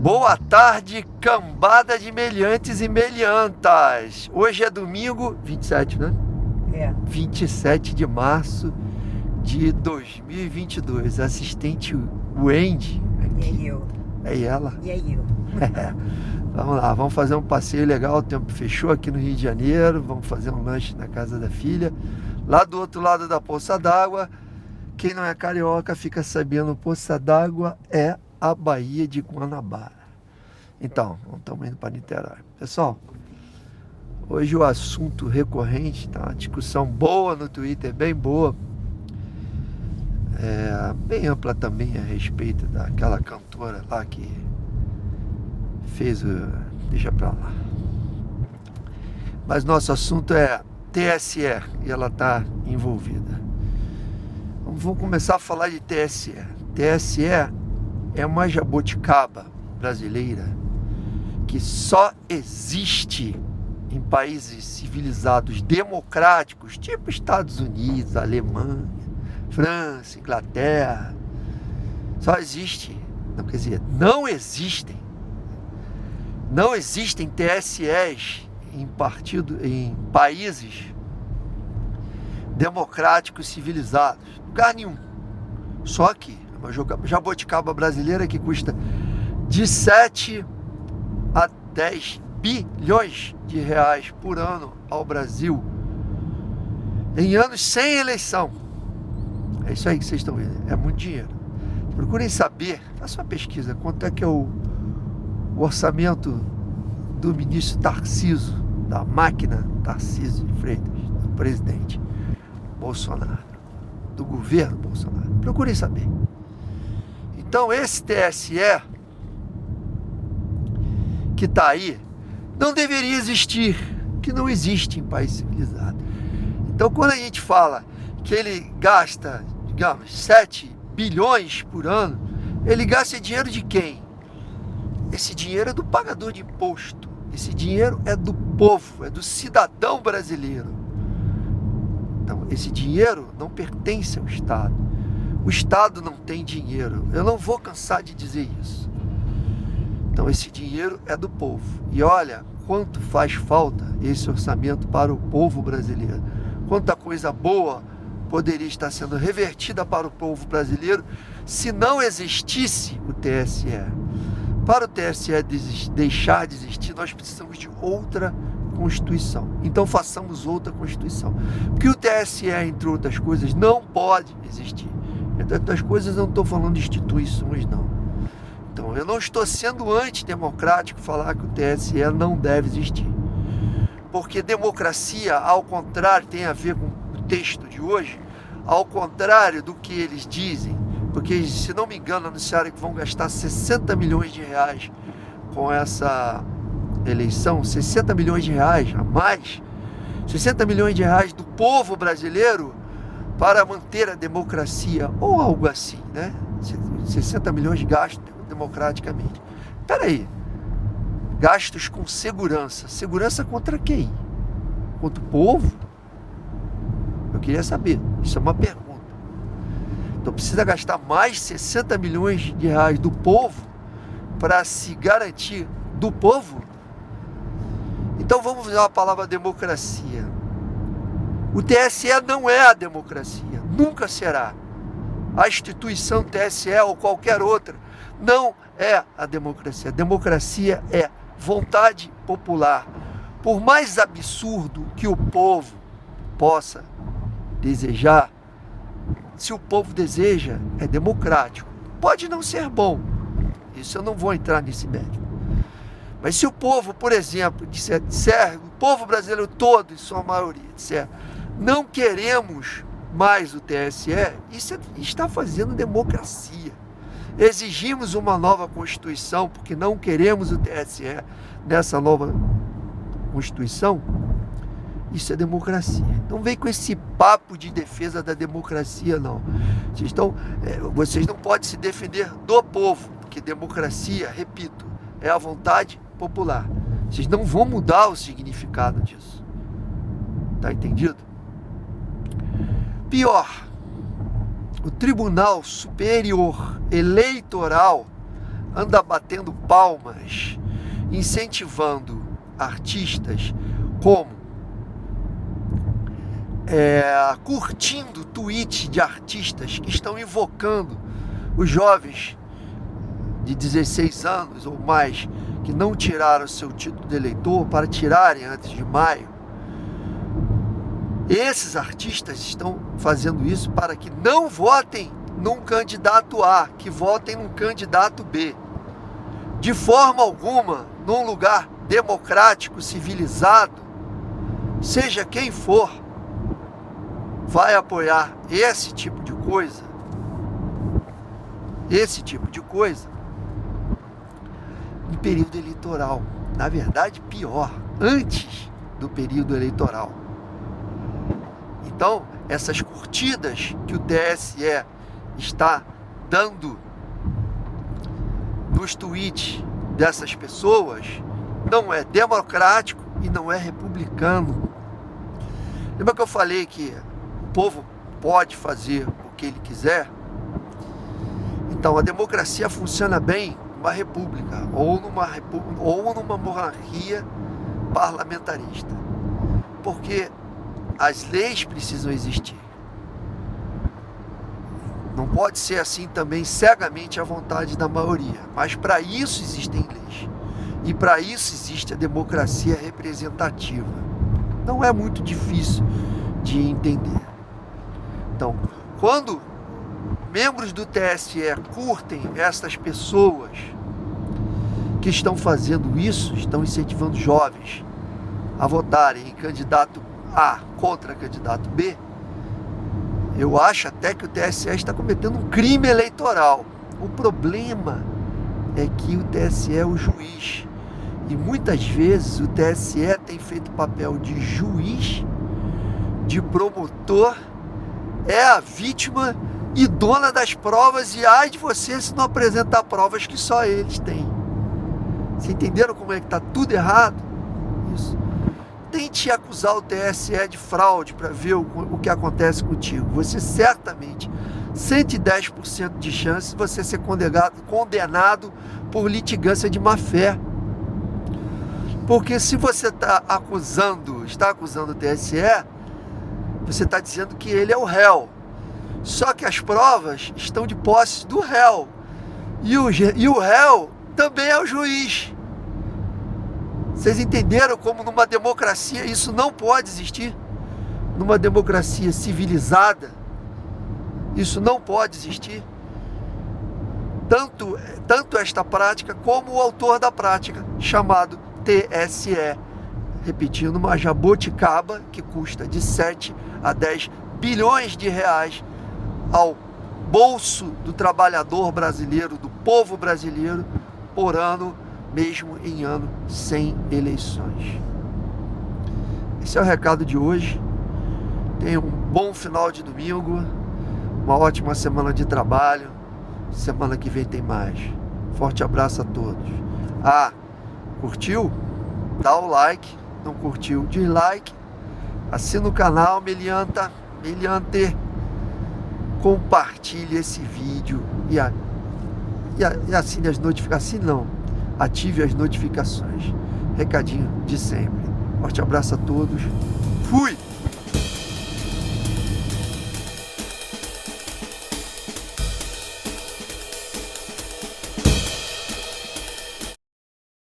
Boa tarde, cambada de meliantes e meliantas. Hoje é domingo, 27, né? 27 de março de 2022. Assistente Wendy. E aí eu. É ela? E aí eu. Vamos lá, vamos fazer um passeio legal. O tempo fechou aqui no Rio de Janeiro. Vamos fazer um lanche na casa da filha. Lá do outro lado da Poça d'Água. Quem não é carioca fica sabendo, Poça d'Água é a Baía de Guanabara. Então, estamos indo para Niterói. Pessoal, hoje o assunto recorrente, tá? Uma discussão boa no Twitter, bem boa. Bem ampla também a respeito daquela cantora lá que fez o... Deixa pra lá. Mas nosso assunto é TSE e ela está envolvida. Vamos começar a falar de TSE. TSE é uma jabuticaba brasileira que só existe em países civilizados democráticos, tipo Estados Unidos, Alemanha, França, Inglaterra. Só existe, não, quer dizer, não existem TSEs em países democráticos civilizados, lugar nenhum. Só aqui, uma jabuticaba brasileira que custa de 7 a 10 bilhões de reais por ano ao Brasil, em anos sem eleição. É isso aí que vocês estão vendo, é muito dinheiro. Procurem saber, façam uma pesquisa, quanto é que é o orçamento do ministro Tarcísio, da máquina Tarcísio de Freitas, do presidente Bolsonaro, do governo Bolsonaro. Procurem saber. Então esse TSE que está aí não deveria existir, que não existe em país civilizado. Então quando a gente fala que ele gasta, digamos, 7 bilhões por ano, ele gasta dinheiro de quem? Esse dinheiro é do pagador de imposto. Esse dinheiro é do povo, é do cidadão brasileiro. Então, esse dinheiro não pertence ao Estado. O Estado não tem dinheiro. Eu não vou cansar de dizer isso. Então, esse dinheiro é do povo. E olha quanto faz falta esse orçamento para o povo brasileiro. Quanta coisa boa poderia estar sendo revertida para o povo brasileiro se não existisse o TSE. Para o TSE deixar de existir, nós precisamos de outra Constituição. Então façamos outra Constituição. Porque o TSE, entre outras coisas, não pode existir. Entre outras coisas, eu não estou falando de instituições, não. Então, eu não estou sendo antidemocrático falar que o TSE não deve existir. Porque democracia, ao contrário, tem a ver com o texto de hoje, ao contrário do que eles dizem, porque, se não me engano, anunciaram que vão gastar 60 milhões de reais com essa eleição, 60 milhões de reais a mais, 60 milhões de reais do povo brasileiro para manter a democracia, ou algo assim, né? 60 milhões de gastos democraticamente. Espera aí, gastos com segurança. Segurança contra quem? Contra o povo? Eu queria saber, isso é uma pergunta. Então precisa gastar mais 60 milhões de reais do povo para se garantir do povo? Então vamos usar a palavra democracia. O TSE não é a democracia, nunca será. A instituição TSE ou qualquer outra não é a democracia. A democracia é vontade popular. Por mais absurdo que o povo possa desejar, se o povo deseja, é democrático. Pode não ser bom, isso eu não vou entrar nesse mérito. Mas se o povo, por exemplo, disser, o povo brasileiro todo, em sua maioria, disser, não queremos mais o TSE, isso está fazendo democracia. Exigimos uma nova Constituição, porque não queremos o TSE nessa nova Constituição. Isso é democracia. Não vem com esse papo de defesa da democracia, não. Vocês não podem se defender do povo, porque democracia, repito, é a vontade popular. Vocês não vão mudar o significado disso. Tá entendido? Pior, o Tribunal Superior Eleitoral anda batendo palmas, incentivando artistas como curtindo tweets de artistas que estão invocando os jovens de 16 anos ou mais que não tiraram seu título de eleitor para tirarem antes de maio. Esses artistas estão fazendo isso para que não votem num candidato A, que votem num candidato B. De forma alguma, num lugar democrático, civilizado, seja quem for, vai apoiar esse tipo de coisa, no período eleitoral. Na verdade, pior, antes do período eleitoral. Então, essas curtidas que o TSE está dando nos tweets dessas pessoas não é democrático e não é republicano. Lembra que eu falei que o povo pode fazer o que ele quiser? Então, a democracia funciona bem numa república ou numa monarquia parlamentarista, porque as leis precisam existir. Não pode ser assim também cegamente à vontade da maioria, mas para isso existem leis e para isso existe a democracia representativa. Não é muito difícil de entender. Então, quando membros do TSE curtem essas pessoas que estão fazendo isso, estão incentivando jovens a votarem em candidato A contra candidato B, eu acho até que o TSE está cometendo um crime eleitoral. O problema é que o TSE é o juiz. E muitas vezes o TSE tem feito papel de juiz, de promotor, é a vítima e dona das provas, e ai de você se não apresentar provas que só eles têm. Vocês entenderam como é que está tudo errado? Isso. Tente acusar o TSE de fraude para ver o que acontece contigo. Você certamente, 110% de chance de você ser condenado por litigância de má-fé. Porque se você está acusando o TSE, você está dizendo que ele é o réu. Só que as provas estão de posse do réu. E o réu também é o juiz. Vocês entenderam como numa democracia isso não pode existir? Numa democracia civilizada, isso não pode existir. Tanto esta prática como o autor da prática, chamado TSE. Repetindo, uma jabuticaba que custa de 7 a 10 bilhões de reais ao bolso do trabalhador brasileiro, do povo brasileiro, por ano, mesmo em ano sem eleições. Esse é o recado de hoje. Tenha um bom final de domingo, uma ótima semana de trabalho. Semana que vem tem mais. Forte abraço a todos. Curtiu? Dá o like. Não curtiu? Dislike. Assina o canal Meliante. Compartilhe esse vídeo e assine as notificações. Ative as notificações. Recadinho de sempre. Forte abraço a todos. Fui!